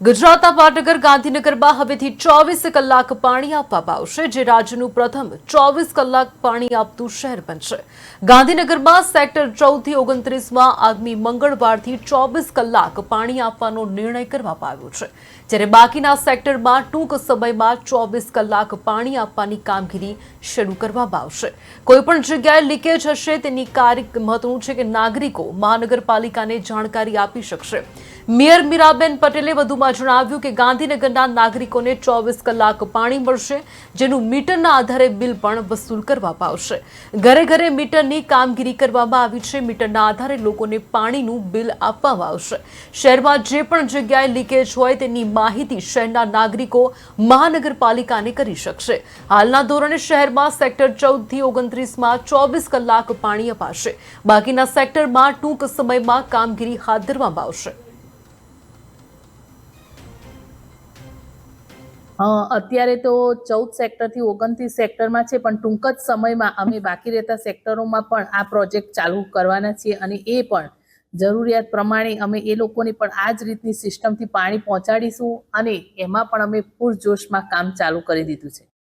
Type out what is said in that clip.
ગુજરાતના પાટનગર ગાંધીનગરમાં હવેથી 24 કલાક પાણી આપવામાં આવશે, જે રાજ્યનું પ્રથમ 24 કલાક પાણી આપતું શહેર બનશે। ગાંધીનગરમાં સેક્ટર 14 થી 29માં આગામી મંગળવારથી 24 કલાક પાણી આપવાનો નિર્ણય કરવામાં આવ્યો છે, જ્યારે બાકીના સેક્ટરમાં ટૂંક સમયમાં 24 કલાક પાણી આપવાની કામગીરી શરૂ કરવામાં આવશે। કોઈપણ જગ્યાએ લીકેજ હશે તેની મહત્વનું છે કે નાગરિકો મહાનગરપાલિકાને જાણકારી આપી શકશે। મેયર મીરાબેન પટેલે વધુમાં જણાવ્યું કે ગાંધીનગરના નાગરિકોને 24 કલાક પાણી મળશે, જેનું મીટરના આધારે બિલ પણ વસૂલ કરવામાં આવશે। ઘરે ઘરે મીટરની કામગીરી કરવામાં આવી છે। મીટરના આધારે લોકોને પાણીનું બિલ આપવામાં આવશે। શહેરમાં જે પણ જગ્યાએ લીકેજ હોય તેની માહિતી શહેરના નાગરિકો મહાનગરપાલિકાને કરી શકશે। હાલના ધોરણે શહેરમાં સેક્ટર 14 થી 29માં 24 કલાક પાણી અપાશે। બાકીના સેક્ટરમાં ટૂંક સમયમાં કામગીરી હાથ ધરવામાં આવશે। અત્યારે તો 14 સેક્ટરથી 29 સેક્ટરમાં છે, પણ ટૂંક જ સમયમાં અમે બાકી રહેતા સેક્ટરોમાં પણ આ પ્રોજેક્ટ ચાલુ કરવાના છીએ અને એ પણ જરૂરિયાત પ્રમાણે અમે એ લોકોને પણ આ જ રીતની સિસ્ટમથી પાણી પહોંચાડીશું અને એમાં પણ અમે પૂરજોશમાં કામ ચાલુ કરી દીધું છે।